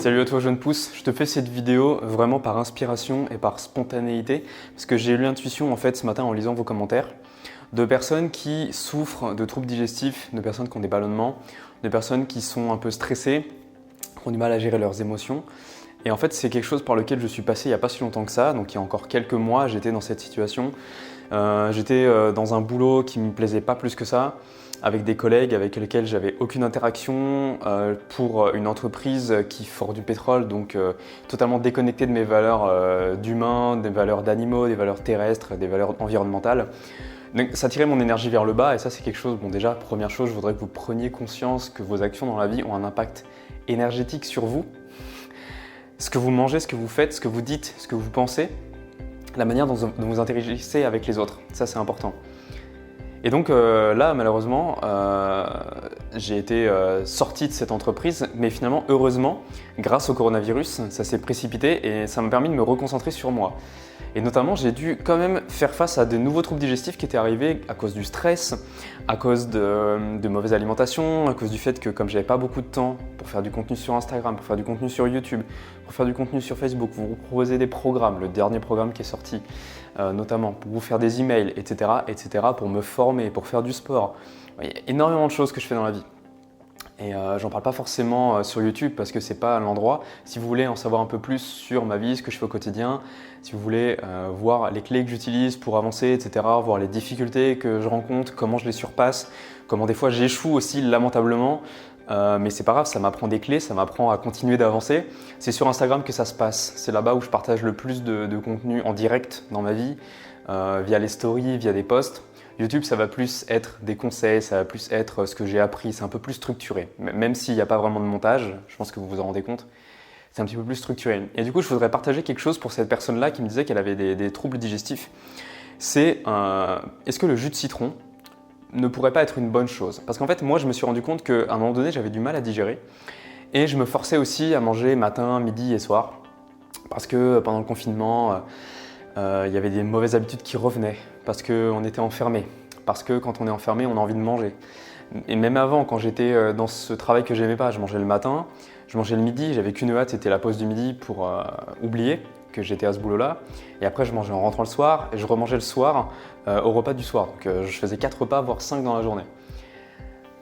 Salut à toi jeune pouce, je te fais cette vidéo vraiment par inspiration et par spontanéité parce que j'ai eu l'intuition en fait ce matin en lisant vos commentaires de personnes qui souffrent de troubles digestifs, de personnes qui ont des ballonnements, de personnes qui sont un peu stressées, qui ont du mal à gérer leurs émotions. Et en fait c'est quelque chose par lequel je suis passé il n'y a pas si longtemps que ça, donc il y a encore quelques mois j'étais dans cette situation. J'étais dans un boulot qui ne me plaisait pas plus que ça, avec des collègues avec lesquels j'avais aucune interaction, pour une entreprise qui fort du pétrole, donc totalement déconnectée de mes valeurs d'humain, des valeurs d'animaux, des valeurs terrestres, des valeurs environnementales. Donc ça tirait mon énergie vers le bas et ça c'est quelque chose, bon déjà première chose je voudrais que vous preniez conscience que vos actions dans la vie ont un impact énergétique sur vous. Ce que vous mangez, ce que vous faites, ce que vous dites, ce que vous pensez, la manière dont vous interagissez avec les autres, ça c'est important. Et donc là, malheureusement, j'ai été sorti de cette entreprise, mais finalement, heureusement, grâce au coronavirus, ça s'est précipité et ça m'a permis de me reconcentrer sur moi. Et notamment, j'ai dû quand même faire face à de nouveaux troubles digestifs qui étaient arrivés à cause du stress, à cause de mauvaise alimentation, à cause du fait que comme j'avais pas beaucoup de temps pour faire du contenu sur Instagram, pour faire du contenu sur YouTube, pour faire du contenu sur Facebook, vous proposez des programmes, le dernier programme qui est sorti, notamment pour vous faire des emails, etc., pour me former, pour faire du sport. Il y a énormément de choses que je fais dans la vie. Et j'en parle pas forcément sur YouTube parce que c'est pas l'endroit. Si vous voulez en savoir un peu plus sur ma vie, ce que je fais au quotidien, si vous voulez voir les clés que j'utilise pour avancer, etc., voir les difficultés que je rencontre, comment je les surpasse, comment des fois j'échoue aussi lamentablement, mais c'est pas grave, ça m'apprend des clés, ça m'apprend à continuer d'avancer. C'est sur Instagram que ça se passe. C'est là-bas où je partage le plus de contenu en direct dans ma vie, via les stories, via des posts. YouTube, ça va plus être des conseils, ça va plus être ce que j'ai appris, c'est un peu plus structuré. Même s'il n'y a pas vraiment de montage, je pense que vous vous en rendez compte, c'est un petit peu plus structuré. Et du coup, je voudrais partager quelque chose pour cette personne-là qui me disait qu'elle avait des troubles digestifs. C'est est-ce que le jus de citron ne pourrait pas être une bonne chose? Parce qu'en fait, moi, je me suis rendu compte qu'à un moment donné, j'avais du mal à digérer. Et je me forçais aussi à manger matin, midi et soir. Parce que pendant le confinement, il y avait des mauvaises habitudes qui revenaient. Parce qu'on était enfermé. Parce que quand on est enfermé, on a envie de manger. Et même avant, quand j'étais dans ce travail que j'aimais pas, je mangeais le matin, je mangeais le midi, j'avais qu'une hâte, c'était la pause du midi pour oublier que j'étais à ce boulot-là. Et après, je mangeais en rentrant le soir et je remangeais le soir au repas du soir. Donc je faisais 4 repas, voire 5 dans la journée.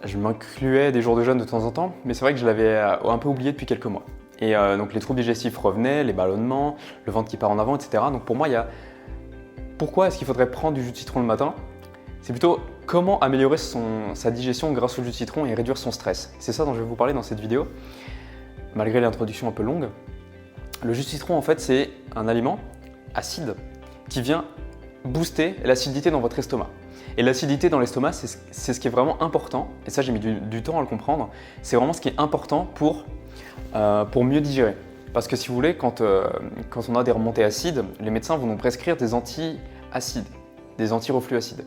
Je m'incluais des jours de jeûne de temps en temps, mais c'est vrai que je l'avais un peu oublié depuis quelques mois. Et donc les troubles digestifs revenaient, les ballonnements, le ventre qui part en avant, etc. Donc pour moi, il y a pourquoi est-ce qu'il faudrait prendre du jus de citron le matin? C'est plutôt comment améliorer sa digestion grâce au jus de citron et réduire son stress. C'est ça dont je vais vous parler dans cette vidéo, malgré l'introduction un peu longue. Le jus de citron, en fait, c'est un aliment acide qui vient booster l'acidité dans votre estomac. Et l'acidité dans l'estomac, c'est ce qui est vraiment important, et ça j'ai mis du temps à le comprendre, c'est vraiment ce qui est important pour mieux digérer. Parce que si vous voulez, quand on a des remontées acides, les médecins vont nous prescrire des anti-acides, des anti-reflux acides,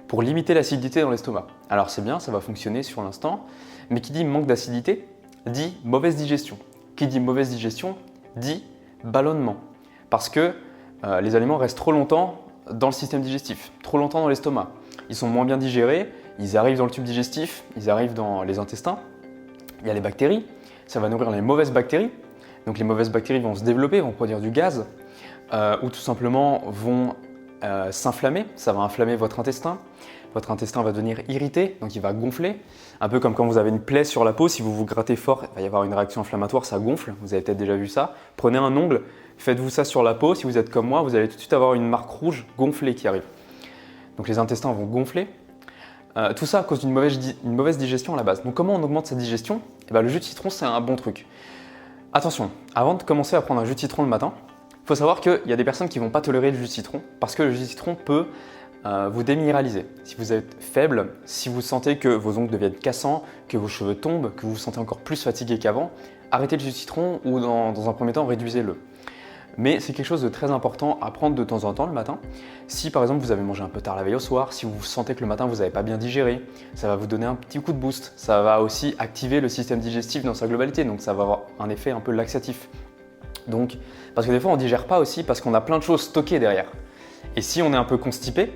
pour limiter l'acidité dans l'estomac. Alors c'est bien, ça va fonctionner sur l'instant, mais qui dit manque d'acidité, dit mauvaise digestion. Qui dit mauvaise digestion, dit ballonnement. Parce que les aliments restent trop longtemps dans le système digestif, trop longtemps dans l'estomac. Ils sont moins bien digérés, ils arrivent dans le tube digestif, ils arrivent dans les intestins, il y a les bactéries, ça va nourrir les mauvaises bactéries. Donc les mauvaises bactéries vont se développer, vont produire du gaz, ou tout simplement vont s'inflammer, ça va inflammer votre intestin va devenir irrité, donc il va gonfler, un peu comme quand vous avez une plaie sur la peau, si vous vous grattez fort, il va y avoir une réaction inflammatoire, ça gonfle, vous avez peut-être déjà vu ça. Prenez un ongle, faites-vous ça sur la peau, si vous êtes comme moi, vous allez tout de suite avoir une marque rouge gonflée qui arrive. Donc les intestins vont gonfler, tout ça à cause d'une mauvaise digestion à la base. Donc comment on augmente sa digestion? Le jus de citron c'est un bon truc. Attention, avant de commencer à prendre un jus de citron le matin, il faut savoir qu'il y a des personnes qui ne vont pas tolérer le jus de citron parce que le jus de citron peut vous déminéraliser. Si vous êtes faible, si vous sentez que vos ongles deviennent cassants, que vos cheveux tombent, que vous vous sentez encore plus fatigué qu'avant, arrêtez le jus de citron ou dans un premier temps, réduisez-le. Mais c'est quelque chose de très important à prendre de temps en temps le matin. Si par exemple vous avez mangé un peu tard la veille au soir, si vous sentez que le matin vous n'avez pas bien digéré, ça va vous donner un petit coup de boost. Ça va aussi activer le système digestif dans sa globalité, donc ça va avoir un effet un peu laxatif. Donc, parce que des fois on ne digère pas aussi parce qu'on a plein de choses stockées derrière. Et si on est un peu constipé,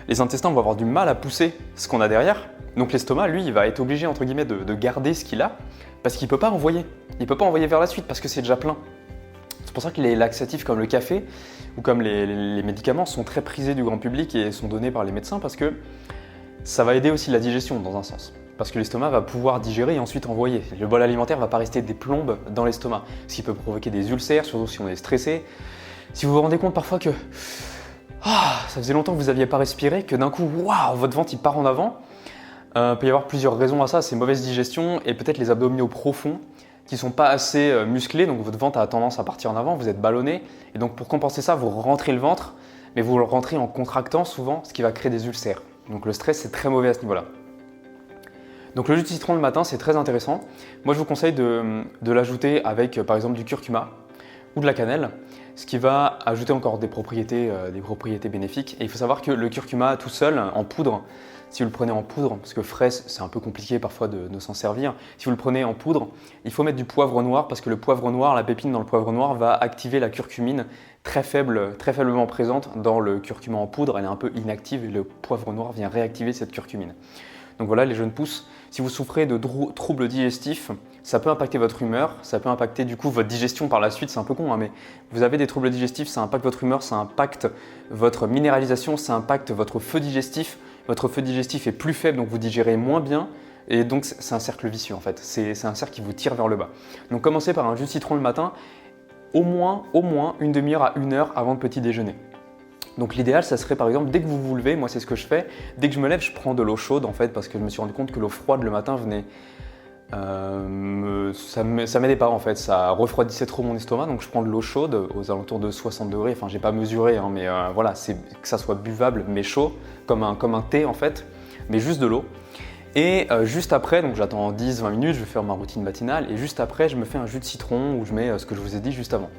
les intestins vont avoir du mal à pousser ce qu'on a derrière. Donc l'estomac, lui, il va être obligé entre guillemets de garder ce qu'il a parce qu'il ne peut pas envoyer. Il ne peut pas envoyer vers la suite parce que c'est déjà plein. C'est pour ça que les laxatifs comme le café ou comme les médicaments sont très prisés du grand public et sont donnés par les médecins parce que ça va aider aussi la digestion dans un sens. Parce que l'estomac va pouvoir digérer et ensuite envoyer. Le bol alimentaire ne va pas rester des plombes dans l'estomac, ce qui peut provoquer des ulcères, surtout si on est stressé. Si vous vous rendez compte parfois que ça faisait longtemps que vous n'aviez pas respiré, que d'un coup, waouh, votre ventre il part en avant, il peut y avoir plusieurs raisons à ça. C'est mauvaise digestion et peut-être les abdominaux profonds qui ne sont pas assez musclés, donc votre ventre a tendance à partir en avant, vous êtes ballonné. Et donc pour compenser ça, vous rentrez le ventre, mais vous le rentrez en contractant souvent, ce qui va créer des ulcères. Donc le stress, c'est très mauvais à ce niveau-là. Donc le jus de citron le matin, c'est très intéressant. Moi, je vous conseille de l'ajouter avec par exemple du curcuma ou de la cannelle, ce qui va ajouter encore des propriétés bénéfiques. Et il faut savoir que le curcuma tout seul, en poudre, si vous le prenez en poudre, parce que frais, c'est un peu compliqué parfois de s'en servir, si vous le prenez en poudre, il faut mettre du poivre noir parce que le poivre noir, la pépine dans le poivre noir va activer la curcumine très faiblement présente dans le curcuma en poudre. Elle est un peu inactive et le poivre noir vient réactiver cette curcumine. Donc voilà les jeunes pousses, si vous souffrez de troubles digestifs, ça peut impacter votre humeur, ça peut impacter du coup votre digestion par la suite, c'est un peu con, hein, mais vous avez des troubles digestifs, ça impacte votre humeur, ça impacte votre minéralisation, ça impacte votre feu digestif. Votre feu digestif est plus faible, donc vous digérez moins bien, et donc c'est un cercle vicieux en fait, c'est un cercle qui vous tire vers le bas. Donc commencez par un jus de citron le matin, au moins une demi-heure à 1 heure avant le petit déjeuner. Donc l'idéal, ça serait par exemple, dès que vous vous levez, moi c'est ce que je fais, dès que je me lève, je prends de l'eau chaude en fait, parce que je me suis rendu compte que l'eau froide le matin venait, ça m'aidait pas en fait, ça refroidissait trop mon estomac, donc je prends de l'eau chaude aux alentours de 60 degrés, enfin j'ai pas mesuré, hein, mais voilà, c'est que ça soit buvable mais chaud, comme un thé en fait, mais juste de l'eau. Et juste après, donc j'attends 10-20 minutes, je vais faire ma routine matinale, et juste après je me fais un jus de citron où je mets ce que je vous ai dit juste avant.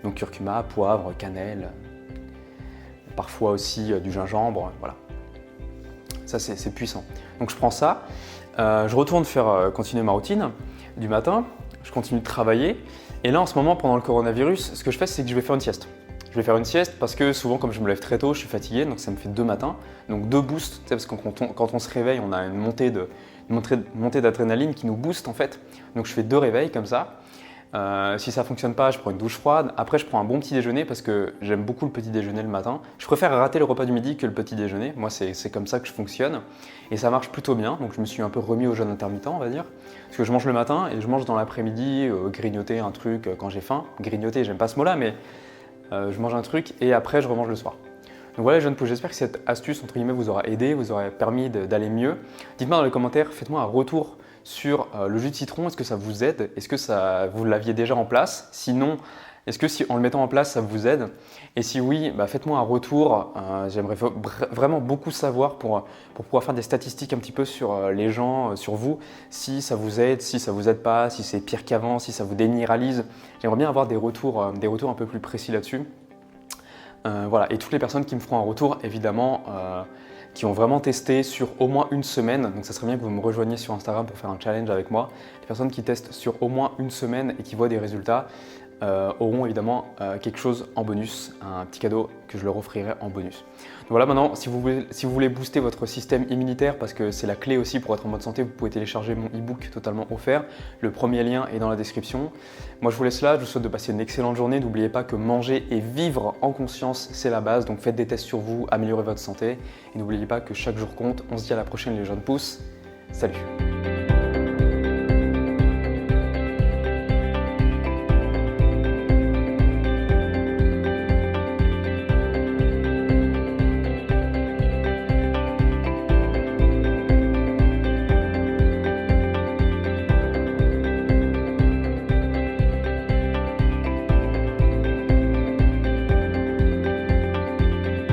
Donc curcuma, poivre, cannelle, parfois aussi du gingembre, voilà. Ça c'est puissant. Donc je prends ça, je retourne continuer ma routine du matin, je continue de travailler. Et là en ce moment pendant le coronavirus, ce que je fais c'est que je vais faire une sieste. Je vais faire une sieste parce que souvent comme je me lève très tôt, je suis fatigué, donc ça me fait 2 matins. Donc 2 boosts, parce que quand on se réveille, on a une montée d'adrénaline qui nous booste en fait. Donc je fais 2 réveils comme ça. Si ça ne fonctionne pas, je prends une douche froide. Après, je prends un bon petit déjeuner parce que j'aime beaucoup le petit déjeuner le matin. Je préfère rater le repas du midi que le petit déjeuner. Moi, c'est comme ça que je fonctionne. Et ça marche plutôt bien. Donc, je me suis un peu remis au jeûne intermittent, on va dire. Parce que je mange le matin et je mange dans l'après-midi, grignoter un truc quand j'ai faim. Grignoter, j'aime pas ce mot-là, mais je mange un truc et après, je remange le soir. Donc voilà les jeunes pousses, j'espère que cette astuce entre guillemets vous aura aidé, vous aura permis d'aller mieux. Dites-moi dans les commentaires, faites-moi un retour sur le jus de citron, est-ce que ça vous aide? Est-ce que vous l'aviez déjà en place? Sinon, est-ce que si en le mettant en place, ça vous aide? Et si oui, faites-moi un retour. J'aimerais vraiment beaucoup savoir pour pouvoir faire des statistiques un petit peu sur les gens, sur vous, si ça vous aide, si ça vous aide pas, si c'est pire qu'avant, si ça vous déminéralise. J'aimerais bien avoir des retours un peu plus précis là-dessus. Voilà, et toutes les personnes qui me feront un retour, évidemment, qui ont vraiment testé sur au moins une semaine, donc ça serait bien que vous me rejoigniez sur Instagram pour faire un challenge avec moi. Les personnes qui testent sur au moins une semaine et qui voient des résultats auront évidemment quelque chose en bonus, un petit cadeau que je leur offrirai en bonus. Donc voilà, maintenant, si vous voulez booster votre système immunitaire, parce que c'est la clé aussi pour être en mode santé, vous pouvez télécharger mon e-book totalement offert. Le premier lien est dans la description. Moi, je vous laisse là, je vous souhaite de passer une excellente journée. N'oubliez pas que manger et vivre en conscience, c'est la base. Donc faites des tests sur vous, améliorez votre santé. Et n'oubliez pas que chaque jour compte. On se dit à la prochaine les jeunes pousses. Salut!